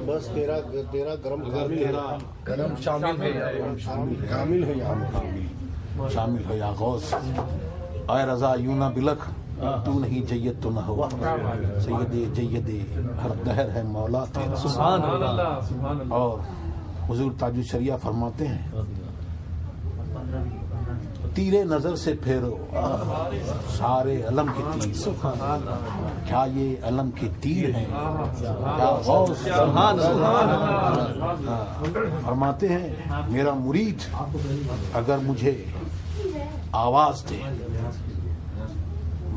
بس تیرا گرم گرم شامل ہو یا غوث، اے رضا یوں نہ بلکھ، تو نہیں جید تو نہ ہو، سید ہر دہر ہے مولا تیرا۔ سبحان اللہ۔ اور حضور تاج الشریعہ فرماتے ہیں تیرے نظر سے پھیرو سارے علم کے تیر، کیا یہ علم کے تیر ہیں یا غوث؟ فرماتے ہیں میرا مرید اگر مجھے آواز دے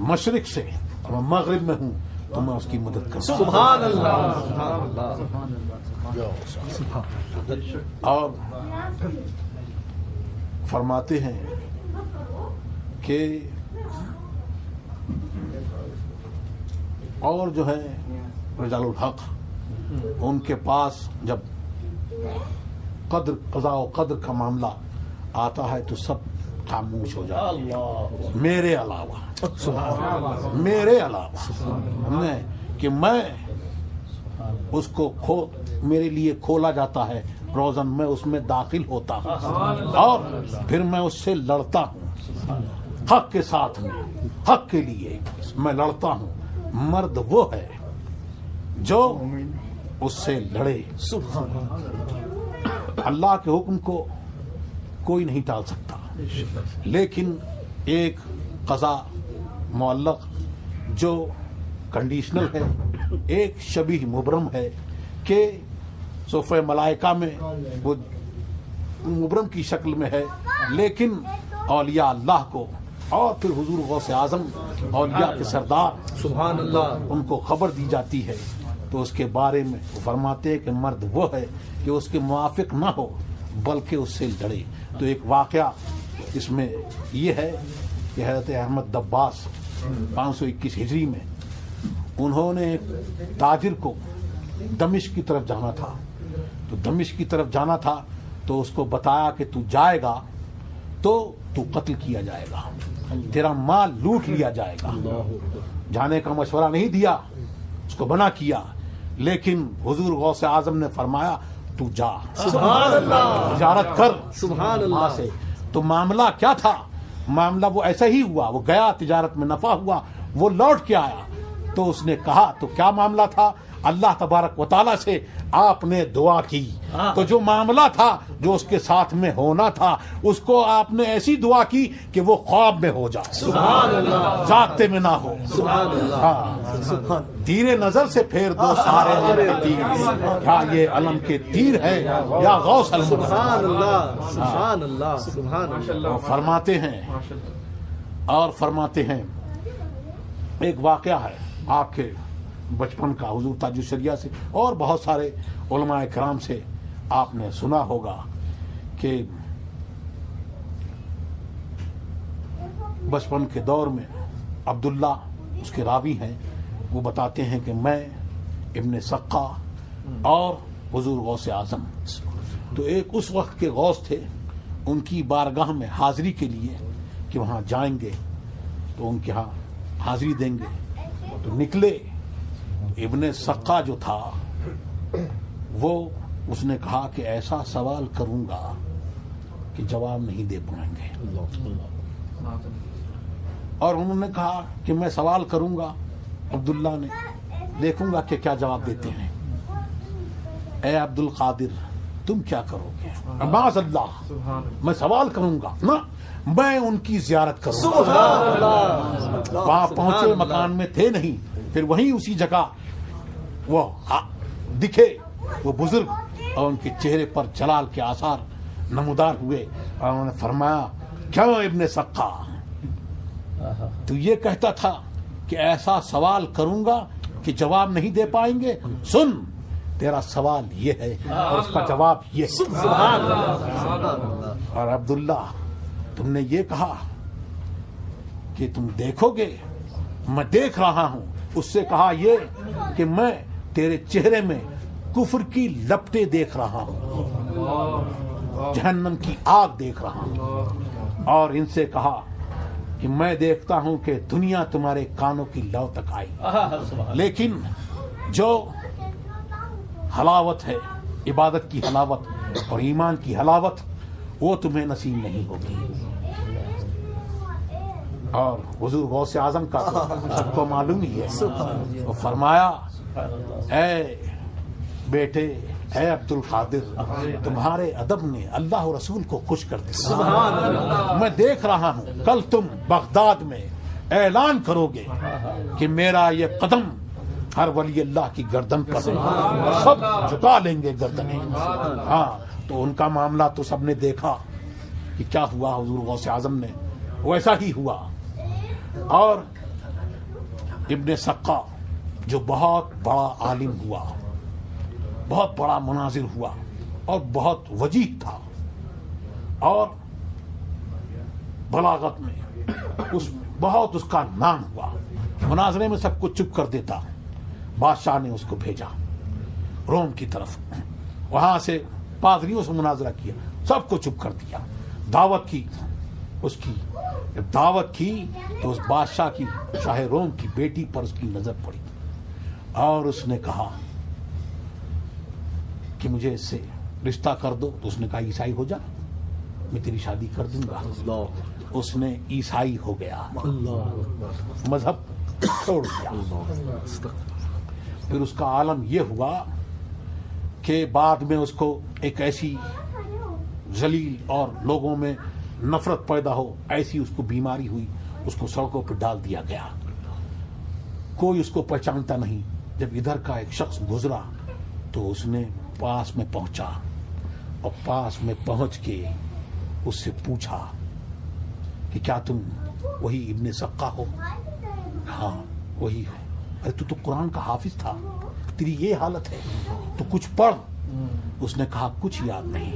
مشرق سے اور میں مغرب میں ہوں تو میں اس کی مدد کروں۔ سبحان اللہ۔ اور فرماتے ہیں کہ اور جو ہے رجال الحق ان کے پاس جب قضاء و قدر کا معاملہ آتا ہے تو سب خاموش ہو جاتے ہیں میرے علاوہ کہ میں اس کو میرے لیے کھولا جاتا ہے روزن، میں اس میں داخل ہوتا ہوں اور پھر میں اس سے لڑتا ہوں حق کے ساتھ میں، حق کے لیے میں لڑتا ہوں۔ مرد وہ ہے جو اس سے لڑے۔ اللہ کے حکم کو کوئی نہیں ٹال سکتا، لیکن ایک قضا معلق جو کنڈیشنل ہے، ایک شبیہ مبرم ہے کہ صفحہ ملائکہ میں وہ مبرم کی شکل میں ہے، لیکن اولیاء اللہ کو اور پھر حضور غوث اعظم اولیاء کے سردار سبحان اللہ ان کو خبر دی جاتی ہے، تو اس کے بارے میں وہ فرماتے ہیں کہ مرد وہ ہے کہ اس کے موافق نہ ہو بلکہ اس سے لڑے۔ تو ایک واقعہ اس میں یہ ہے کہ حضرت احمد دباس 521 ہجری میں انہوں نے ایک تاجر کو دمشق کی طرف جانا تھا، تو دمشق کی طرف جانا تھا تو اس کو بتایا کہ تو جائے گا تو قتل کیا جائے گا، تیرا مال لوٹ لیا جائے گا۔ جانے کا مشورہ نہیں دیا، اس کو منع کیا، لیکن حضور غوث اعظم نے فرمایا تو جا، سبحان اللہ، تجارت کر سبحان اللہ وہاں سے۔ تو معاملہ کیا تھا؟ معاملہ وہ ایسا ہی ہوا، وہ گیا، تجارت میں نفع ہوا، وہ لوٹ کے آیا تو اس نے کہا تو کیا معاملہ تھا؟ اللہ تبارک و تعالیٰ سے آپ نے دعا کی تو جو معاملہ تھا جو اس کے ساتھ میں ہونا تھا اس کو آپ نے ایسی دعا کی کہ وہ خواب میں ہو جائے، سبحان اللہ، جاگتے میں نہ ہو۔ سبحان اللہ، ہاں، تیرے نظر سے پھیر دو سارے علم کے تیر، کیا یہ علم کے تیر ہے یا غوث علم؟ سبحان اللہ، سبحان اللہ، سبحان اللہ۔ وہ فرماتے ہیں ایک واقعہ ہے آپ کے بچپن کا، حضور تاج الشریعہ سے اور بہت سارے علماء کرام سے آپ نے سنا ہوگا کہ بچپن کے دور میں عبداللہ اس کے راوی ہیں، وہ بتاتے ہیں کہ میں ابن سقا اور حضور غوث اعظم، تو ایک اس وقت کے غوث تھے، ان کی بارگاہ میں حاضری کے لیے کہ وہاں جائیں گے تو ان کے ہاں حاضری دیں گے، تو نکلے۔ ابن سقا جو تھا وہ اس نے کہا کہ ایسا سوال کروں گا کہ جواب نہیں دے پائیں گے، اور انہوں نے کہا کہ میں سوال کروں گا، عبداللہ نے دیکھوں گا کہ کیا جواب دیتے ہیں۔ اے عبد القادر تم کیا کرو گے؟ معاذ اللہ، میں سوال کروں گا نہ، میں ان کی زیارت کروں گا۔ وہاں پہنچے، مکان میں تھے نہیں، پھر وہیں اسی جگہ وہ دکھے وہ بزرگ اور ان کے چہرے پر جلال کے آثار نمودار ہوئے، اور انہوں نے فرمایا کیوں ابن سقا تو یہ کہتا تھا کہ ایسا سوال کروں گا کہ جواب نہیں دے پائیں گے؟ سن تیرا سوال یہ ہے اور اس کا جواب یہ ہے۔ اور عبداللہ تم نے یہ کہا کہ تم دیکھو گے، میں دیکھ رہا ہوں۔ اس سے کہا یہ کہ میں تیرے چہرے میں کفر کی لپٹیں دیکھ رہا ہوں، جہنم کی آگ دیکھ رہا ہوں، اور ان سے کہا کہ میں دیکھتا ہوں کہ دنیا تمہارے کانوں کی لو تک آئی، لیکن جو हलावत है, इबादत की हलावत और ईमान की हलावत, वो तुम्हें नसीब नहीं होगी। और हुजूर गौसे आजम का तो सबको मालूम ही है, वो फरमाया, ऐ बेटे, ऐ अब्दुल कादिर, तुम्हारे अदब ने अल्लाह और रसूल को खुश कर दिया। मैं देख रहा हूँ कल तुम बगदाद में ऐलान करोगे कि मेरा ये कदम हर वली अल्लाह की गर्दन पर सब झुका लेंगे गर्दनें। हाँ, तो उनका मामला तो सबने देखा कि क्या हुआ हुजूर गौसे आजम ने, वैसा ही हुआ। और इब्ने सक्का जो बहुत बड़ा आलिम हुआ, बहुत बड़ा मुनाजिर हुआ और बहुत वजीह था और बलागत में बहुत उसका नाम हुआ, मुनाजरे में सबको चुप कर देता। बादशाह ने उसको भेजा रोम की तरफ, वहां से पादरियों से मुनाजरा किया, सबको चुप कर दिया। दावत की उसकी, जब दावत की तो उस बादशाह की, शाह रोम की बेटी पर उसकी नजर पड़ी और उसने कहा कि मुझे इससे रिश्ता कर दो। तो उसने कहा ईसाई हो जा, मैं तेरी शादी कर दूंगा। उसने ईसाई हो गया, मजहब छोड़ दिया। फिर उसका आलम यह हुआ कि बाद में उसको एक ऐसी जलील और लोगों में नफरत पैदा हो, ऐसी उसको बीमारी हुई, उसको सड़कों पर डाल दिया गया, कोई उसको पहचानता नहीं। जब इधर का एक शख्स गुजरा तो उसने पास में पहुंचा और पास में पहुंच के उससे पूछा कि क्या तुम वही इब्ने सक्का हो? हाँ वही हो। अरे तू तो कुरान का हाफिज था, तेरी ये हालत है, तो कुछ पढ़। उसने कहा कुछ याद नहीं,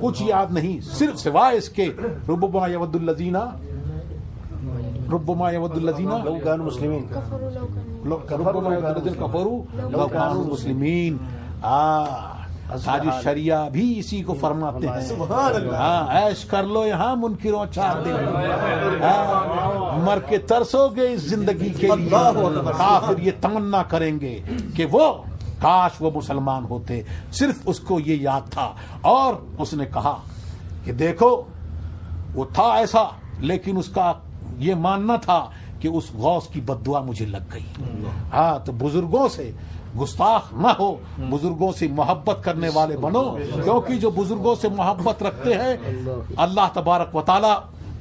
कुछ याद नहीं, सिर्फ सिवाय इसके रुब्बमा यवद्दुल्लज़ीना लौ कानू मुस्लिमीन कफरू लौ कानू मुस्लिमीन। सारी शरिया भी इसी को फरमाते हैं। हाँ, ऐश कर लो यहाँ मुनकिरों 4 दिन, मर के तरसोगे इस जिंदगी के लिए। काफिर ये तमन्ना करेंगे कि वो काश वो मुसलमान होते, सिर्फ उसको ये याद था। और उसने कहा कि देखो वो था ऐसा, लेकिन उसका ये मानना था कि उस गौस की बद्दुआ मुझे लग गई। हाँ, तो बुजुर्गों से गुस्ताख न हो, बुजुर्गों से मोहब्बत करने वाले बनो, क्योंकि जो बुजुर्गों से मोहब्बत रखते हैं अल्लाह तबारक व तआला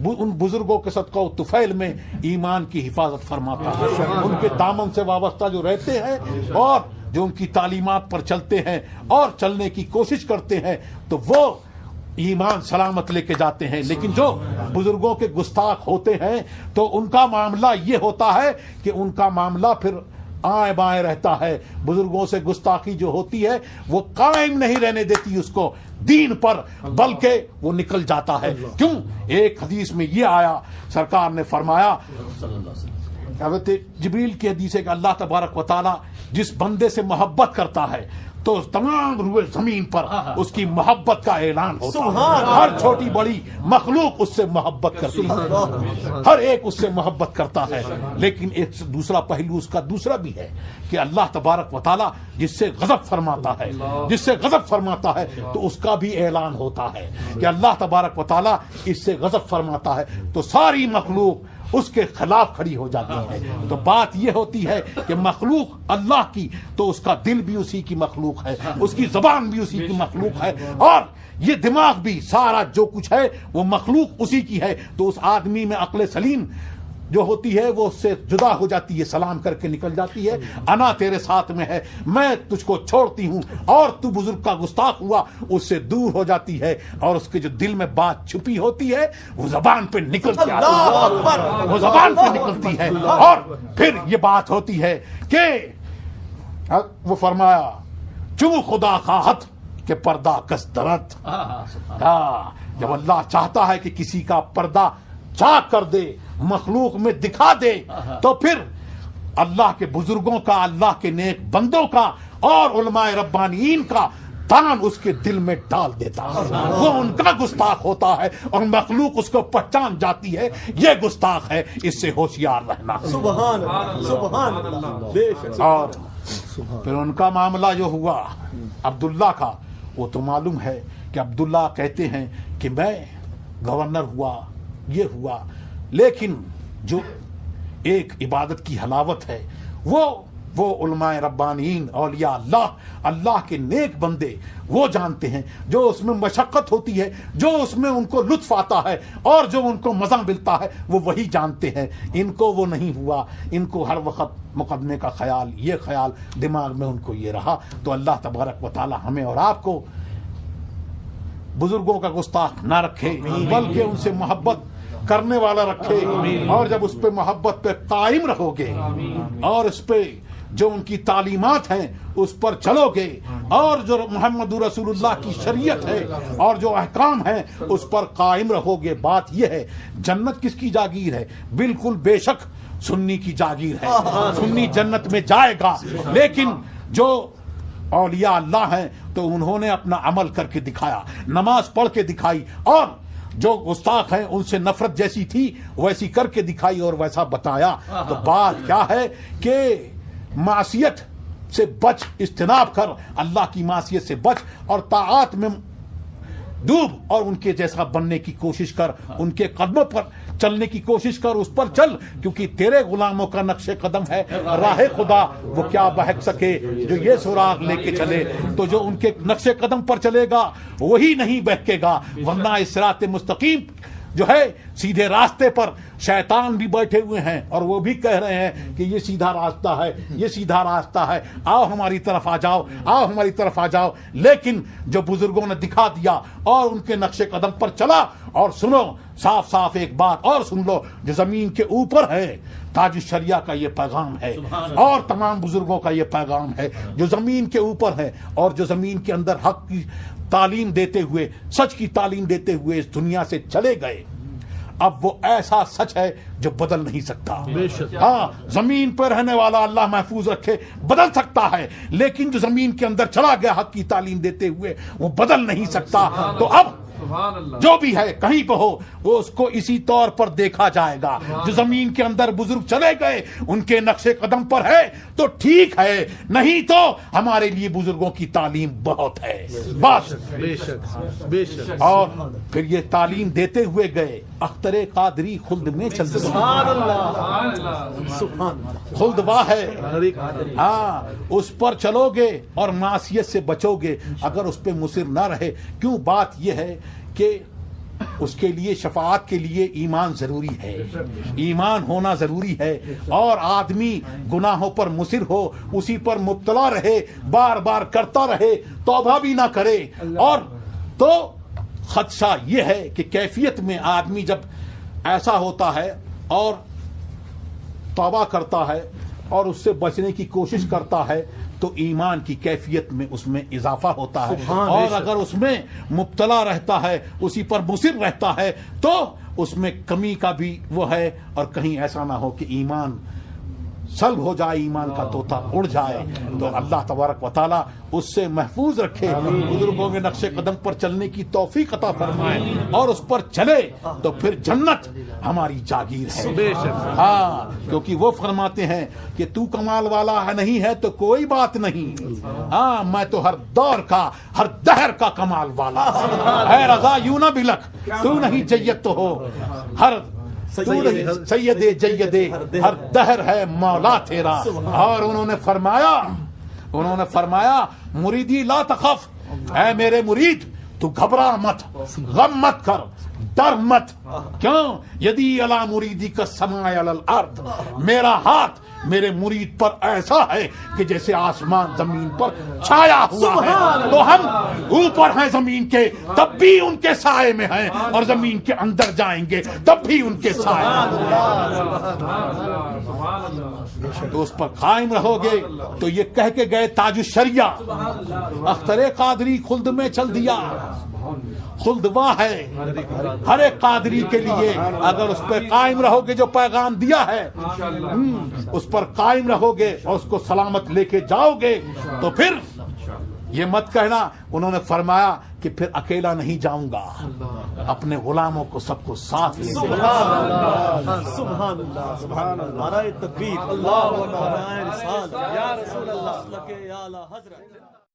उन बुजुर्गों के सदका तुफैल में ईमान की हिफाजत फरमाता है। उनके दामन से वाबस्ता जो रहते हैं और जो उनकी तालीमात पर चलते हैं और चलने की कोशिश करते हैं, तो वो ईमान सलामत लेके जाते हैं। लेकिन जो बुजुर्गों के गुस्ताख होते हैं तो उनका मामला ये होता है कि उनका मामला फिर आए बाएं रहता है। बुजुर्गों से गुस्ताखी जो होती है वो कायम नहीं रहने देती उसको दीन पर, बल्कि वो निकल जाता है। क्यों? एक हदीस में ये आया, सरकार ने फरमाया, हज़रत जिब्रील की हदीस है कि अल्लाह तबारक व तआला जिस बंदे से मोहब्बत करता है तो तमाम रूए जमीन पर उसकी मोहब्बत का ऐलान होता है। हर छोटी बड़ी मखलूक उससे मोहब्बत करती है, हर एक उससे मोहब्बत करता है। लेकिन एक दूसरा पहलू उसका दूसरा भी है कि अल्लाह तबारक व तआला जिससे गज़ब फरमाता है तो उसका भी ऐलान होता है कि अल्लाह तबारक व तआला इससे गज़ब फरमाता है तो सारी मखलूक उसके खिलाफ खड़ी हो जाती है। तो बात यह होती है कि मखलूक अल्लाह की, तो उसका दिल भी उसी की मखलूक है, उसकी जबान भी उसी की मखलूक है, और ये दिमाग भी, सारा जो कुछ है वो मखलूक उसी की है। तो उस आदमी में अक्ल सलीम जो होती है वो उससे जुदा हो जाती है, सलाम करके निकल जाती है, अना तेरे साथ में है, मैं तुझको छोड़ती हूँ, और तू बुजुर्ग का गुस्ताख हुआ, उससे दूर हो जाती है। और उसके जो दिल में बात छुपी होती है वो जबान पे निकलती है, और फिर ये बात होती है कि वो फरमाया चू खुदा खाहत के पर्दा कस दरद। जब अल्लाह चाहता है कि किसी का पर्दा चाक कर दे, मखलूक में दिखा दे, तो फिर अल्लाह के बुजुर्गों का, अल्लाह के नेक बंदों का और उलमाए रब्बानीन का तान उसके दिल में डाल देता है। वो उनका गुस्ताख होता है और मखलूक उसको पहचान जाती है, ये गुस्ताख है, इससे होशियार रहना। सुभान अल्लाह, सुभान अल्लाह। और फिर उनका मामला जो हुआ अब्दुल्ला का, वो तो मालूम है कि अब्दुल्ला कहते हैं कि मैं गवर्नर हुआ, ये हुआ, लेकिन जो एक इबादत की हलावत है वो उलमाए रब्बानीन औलिया अल्लाह के नेक बंदे वो जानते हैं। जो उसमें मशक्क़त होती है, जो उसमें उनको लुत्फ आता है और जो उनको मज़ा मिलता है, वो वही जानते हैं। इनको वो नहीं हुआ, इनको हर वक्त मुकदमे का ख्याल, ये ख्याल दिमाग में उनको ये रहा। तो अल्लाह तबारक व तआला हमें और आपको बुजुर्गों का गुस्ताख ना रखे, बल्कि उनसे मोहब्बत करने वाला रखे। और जब उस पर मोहब्बत पे कायम रहोगे और उस पर जो उनकी तालीमात हैं उस पर चलोगे और जो मोहम्मद रसूलुल्लाह की शरीयत है और जो अहकाम है उस पर कायम रहोगे, बात यह है जन्नत किसकी जागीर है? बिल्कुल बेशक सुन्नी की जागीर है, सुन्नी जन्नत में जाएगा। लेकिन जो औलिया अल्लाह हैं तो उन्होंने अपना अमल करके दिखाया, नमाज पढ़ के दिखाई, और जो गुस्ताख हैं उनसे नफरत जैसी थी वैसी करके दिखाई और वैसा बताया। तो बात क्या है कि मासियत से बच, इज्तिनाब कर, अल्लाह की मासियत से बच और ताआत में डूब और उनके जैसा बनने की कोशिश कर, उनके कदमों पर चलने की कोशिश कर, उस पर चल, क्योंकि तेरे गुलामों का नक्शे कदम है राह खुदा, वो क्या बहक सके जो ये सुराग लेके चले। तो जो उनके नक्शे कदम पर चलेगा वही नहीं बहकेगा, वरना इस सिरात मुस्तकीम जो है सीधे रास्ते पर शैतान भी बैठे हुए हैं और वो भी कह रहे हैं कि ये सीधा रास्ता है, ये सीधा रास्ता है, आओ हमारी तरफ आ जाओ, आओ हमारी तरफ आ जाओ। लेकिन जो बुजुर्गों ने दिखा दिया और उनके नक्शे कदम पर चला, और सुनो साफ साफ एक बात और सुन लो, जो जमीन के ऊपर है ताज शरिया का ये पैगाम है और तमाम बुजुर्गों का ये पैगाम है, जो जमीन के ऊपर है और जो जमीन के अंदर हक की तालीम देते हुए, सच की तालीम देते हुए इस दुनिया से चले गए। अब वो ऐसा सच है जो बदल नहीं सकता। हाँ, जमीन पर रहने वाला अल्लाह महफूज रखे बदल सकता है, लेकिन जो जमीन के अंदर चला गया हक की तालीम देते हुए वो बदल नहीं सकता। तो अब जो भी है कहीं पे हो वो उसको इसी तौर पर देखा जाएगा। जो जमीन के अंदर बुजुर्ग चले गए उनके नक्शे कदम पर है तो ठीक है, नहीं तो हमारे लिए बुजुर्गों की तालीम बहुत है बस। बेशक। और फिर ये तालीम देते हुए गए, अख्तरे कादरी खुल्द में चल, खुल्दवा है। हाँ, उस पर चलोगे और मासियत से बचोगे अगर उस पर मुसिर ना रहे। क्यों? बात यह है कि उसके लिए शफाअत के लिए ईमान जरूरी है, ईमान होना जरूरी है। और आदमी गुनाहों पर मुसिर हो, उसी पर मुब्तला रहे, बार बार करता रहे, तौबा भी ना करे, और तो खदशा यह है कि कैफियत में आदमी जब ऐसा होता है और तौबा करता है और उससे बचने की कोशिश करता है तो ईमान की कैफियत में उसमें इजाफा होता है। और अगर उसमें मुब्तला रहता है, उसी पर मुसिर रहता है, तो उसमें कमी का भी वो है। और कहीं ऐसा ना हो कि ईमान सल्ब हो जाए, ईमान का तोता उड़ जाए। तो अल्लाह तबारक व तआला उससे महफूज रखे, बुजुर्गों के नक्शे कदम पर चलने की तौफीक अता फरमाए और उस पर चले तो फिर जन्नत हमारी जागीर है। हाँ, क्योंकि वो फरमाते हैं कि तू कमाल वाला है नहीं है तो कोई बात नहीं, हाँ मैं तो हर दौर का, हर दहर का कमाल वाला है। रजा यूं ना बिलख, तू नहीं जय्यद तो हो, हर सैयदे जय्यदे हर दहर है मौला तेरा। और उन्होंने फरमाया मुरीदी ला तखफ, ऐ मेरे मुरीद तू घबरा मत, गम मत कर, डर मत। क्यों? यदि अला मुरीदी का समाए अलल अर्द, मेरा हाथ मेरे मुरीद पर ऐसा है कि जैसे आसमान जमीन पर छाया हुआ है। तो हम ऊपर हैं जमीन के तब भी उनके साए में हैं, और जमीन के अंदर जाएंगे तब भी उनके साए। तो उस पर कायम रहोगे। तो ये कह के गए ताजुश शरिया, अख्तरे कादरी खुल्द में चल दिया, खुल्दवा है हर एक कादरी के लिए। अगर उस पर कायम रहोगे, जो पैगाम दिया है उस पर कायम रहोगे और उसको सलामत लेके जाओगे, तो फिर یہ مت کہنا انہوں نے فرمایا کہ پھر اکیلا نہیں جاؤں گا، اپنے غلاموں کو سب کو ساتھ لے جاؤں گا۔ سبحان اللہ سبحان اللہ سبحان اللہ، نعرہ تکبیر، اللہ اکبر، نعرہ رسالت، یا رسول اللہ، یا اعلی حضرت۔